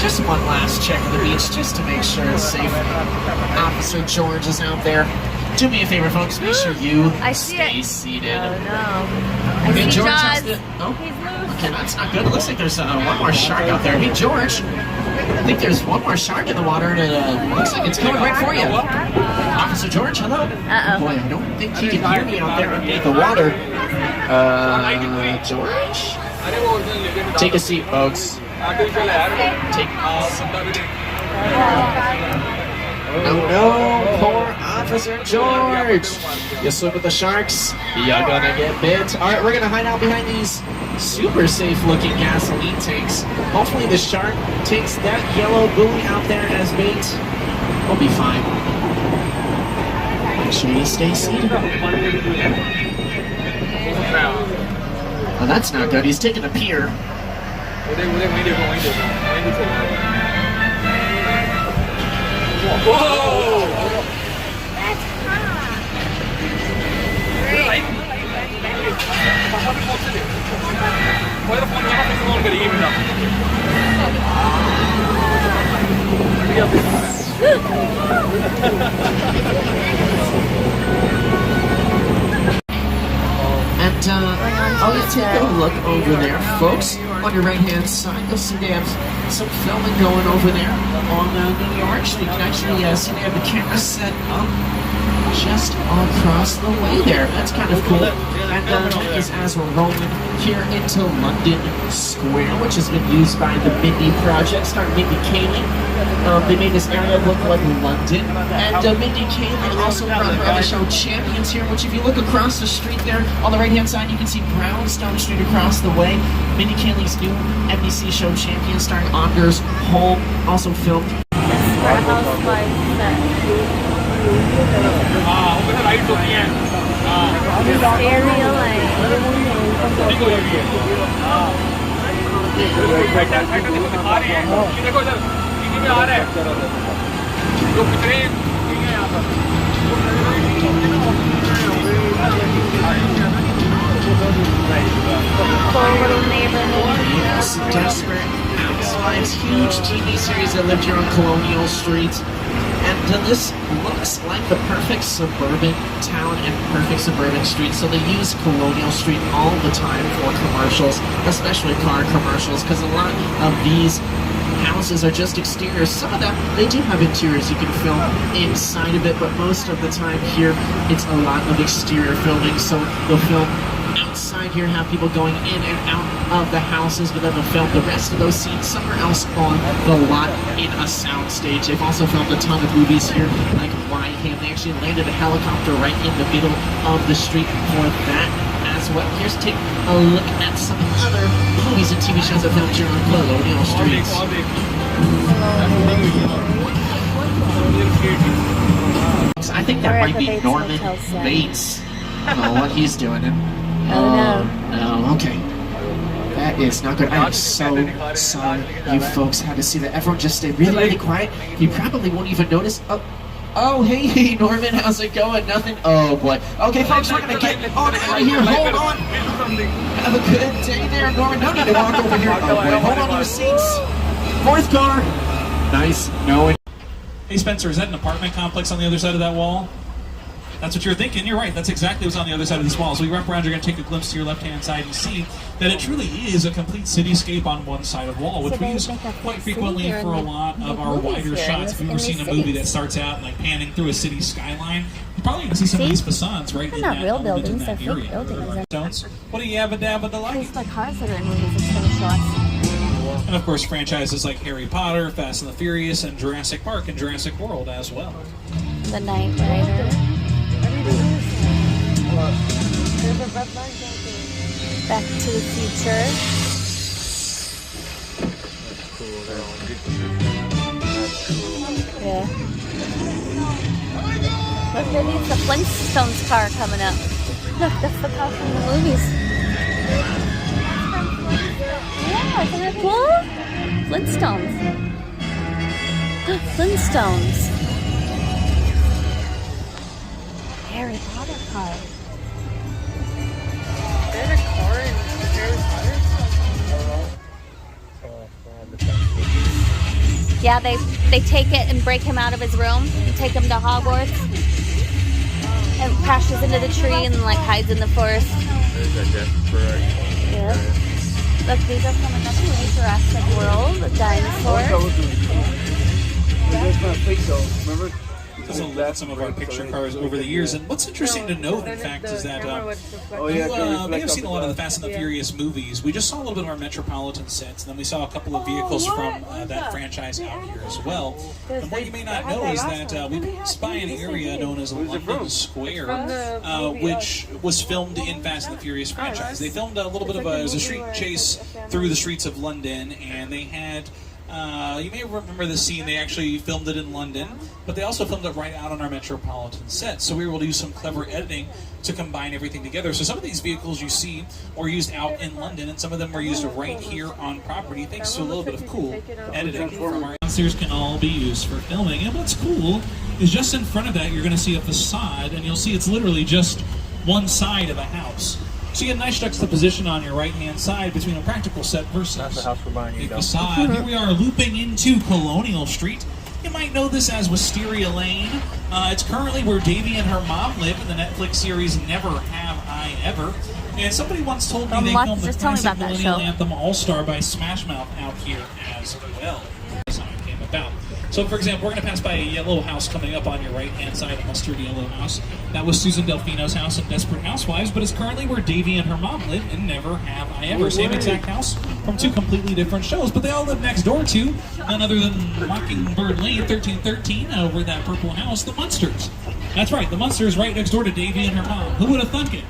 just one last check of the beach just to make sure it's safe. Officer George is out there. Do me a favor, folks. Make sure you stay seated. Oh no! I see George Jaws. Oh, he's loose. okay, that's not good. It looks like there's one more shark out there. Hey, George. I think there's one more shark in the water, and it looks like it's coming right for you. Officer George, hello. Uh-oh. Boy, I don't think he can hear me out there underneath the water. George? Take a seat, folks. Take a seat. Oh no, poor Officer George! You swim with the sharks, you're gonna get bit. Alright, we're gonna hide out behind these super safe looking gasoline tanks. Hopefully the shark takes that yellow buoy out there as bait. We'll be fine. Make sure you stay seated. Oh, that's not good. He's taking a pier. Whoa! That's And I'll just take a look over there, folks. On your right-hand side, you'll see they have some filming going over there on New York Street. You can actually see they have the camera set up just across the way there. That's kind of cool. And that is as we're rolling here into London Square, which has been used by the Mindy Project, starring Mindy Kaling. They made this area look like London. And Mindy Kaling also brought her other show Champions here, which if you look across the street there, on the right-hand side, you can see Brownstone Street across the way. Mindy Kaling's new NBC show Champions, starring Anders Holm, also filmed. Yes, Desperate Housewives, huge TV series that lived here on Colonial Street. And this looks like the perfect suburban town and perfect suburban street. So they use Colonial Street all the time for commercials, especially car commercials, because a lot of these houses are just exteriors. Some of them, they do have interiors you can film inside of it, but most of the time here, it's a lot of exterior filming. So they'll film outside here, have people going in and out of the houses, but then they'll film the rest of those scenes somewhere else on the lot in a sound stage. They've also filmed a ton of movies here, like Wyham. They actually landed a helicopter right in the middle of the street for that as well. Here's take a look at some other movies and TV shows that filmed here on Colonial Street. I think that might be Norman Bates. I don't know what he's doing. Oh no. No, okay. That is not good. I am so sorry you folks had to see that. Everyone just stay really, really quiet. You probably won't even notice. Oh, hey, Norman, how's it going? Nothing? Oh, boy. Okay, folks, we're going to get on out of here. Hold on. Have a good day there, Norman. No need to walk over here. Oh, boy. Hold on to your seats. Fourth car. Nice knowing. Hey, Spencer, is that an apartment complex on the other side of that wall? That's what you're thinking. You're right. That's exactly what's on the other side of these walls. So you wrap around, you're going to take a glimpse to your left-hand side and see that it truly is a complete cityscape on one side of the wall, which we use quite frequently for a lot of our wider shots. If you've ever seen a movie that starts out like panning through a city skyline, you're probably going to see some of these facades right in that area. What do you have a dab of the light? It's like cars that are in movies instead of shots. And of course, franchises like Harry Potter, Fast and the Furious, and Jurassic Park and Jurassic World as well. The Knight Rider. Back to the Future. Yeah. Look, maybe it's the Flintstones car coming up. Look, that's the car from the movies. Yeah, isn't that cool? Flintstones. Flintstones. Harry Potter car. There's a car in Harry Potter? Yeah, they take it and break him out of his room and take him to Hogwarts. And crashes into the tree and like hides in the forest. There's that Jasper. Yeah. Look, these are from another way, Jurassic World, a dinosaur. Remember? Let's look at some of our picture cars over the years, and what's interesting to note, in fact, is that Oh yeah, you may have seen a lot of the Fast and the Furious movies. We just saw a little bit of our Metropolitan sets, and then we saw a couple of vehicles from that franchise out here as well. And what you may not know is that we passed by an area known as London Square, which was filmed in Fast and the Furious franchise. They filmed a little bit of a street chase through the streets of London, and they had... you may remember the scene, they actually filmed it in London, but they also filmed it right out on our Metropolitan set. So we were able to use some clever editing to combine everything together. So some of these vehicles you see were used out in London, and some of them were used right here on property, thanks to a little bit of cool editing from our downstairs can all be used for filming. And what's cool is just in front of that, you're going to see a facade, and you'll see it's literally just one side of a house. So you get a nice juxtaposition on your right-hand side between a practical set versus That's the house we're buying, you a know. facade. Here we are looping into Colonial Street. You might know this as Wisteria Lane. It's currently where Davy and her mom live in the Netflix series Never Have I Ever. And somebody once told me they filmed the just tell me classic about that millennial show. anthem All-Star by Smash Mouth out here as well. That's how it came about. So, for example, we're going to pass by a yellow house coming up on your right-hand side, a mustard yellow house. That was Susan Delfino's house in Desperate Housewives, but it's currently where Davy and her mom live in Never Have I Ever. Same exact house from two completely different shows, but they all live next door to none other than Mockingbird Lane, 1313, over that purple house, the Munsters. That's right, the Munsters right next door to Davy and her mom. Who would have thunk it?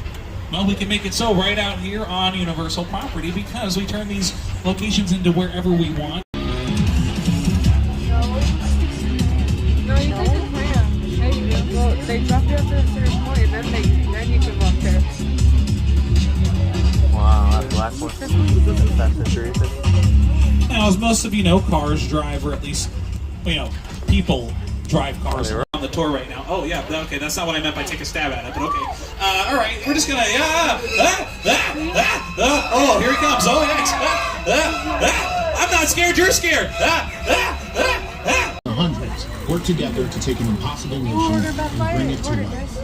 Well, we can make it so right out here on Universal property because we turn these locations into wherever we want. No, you can just play them. Yeah, you do. Well, they drop you off at a certain point, and then you can walk there. Wow, that black one. That's the Furious. Now, as most of you know, cars drive, or at least, people drive cars. We're on the tour right now. Oh, yeah, okay, that's not what I meant by take a stab at it, but okay. All right, we're just gonna, oh, here he comes. Oh, next. I'm not scared, you're scared. The hundreds work together to take an impossible notion and bring it to life.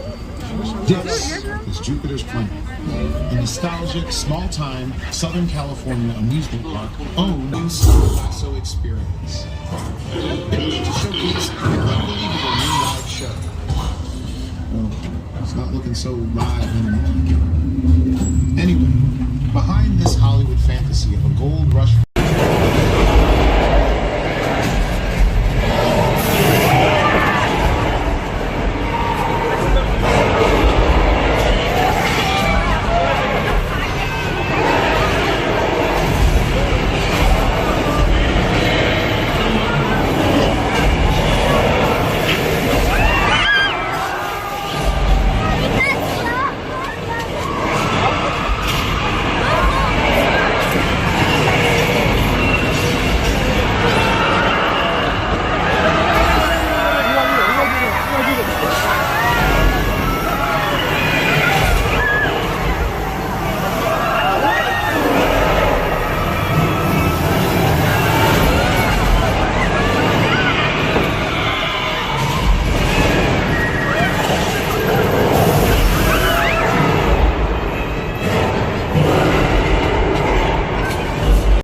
This is Jupiter's Planet, a nostalgic, small-time Southern California amusement park owned by Lasso Experience. Built to showcase an unbelievable new live show. Well, it's not looking so live anymore. Anyway, behind this Hollywood fantasy of a gold rush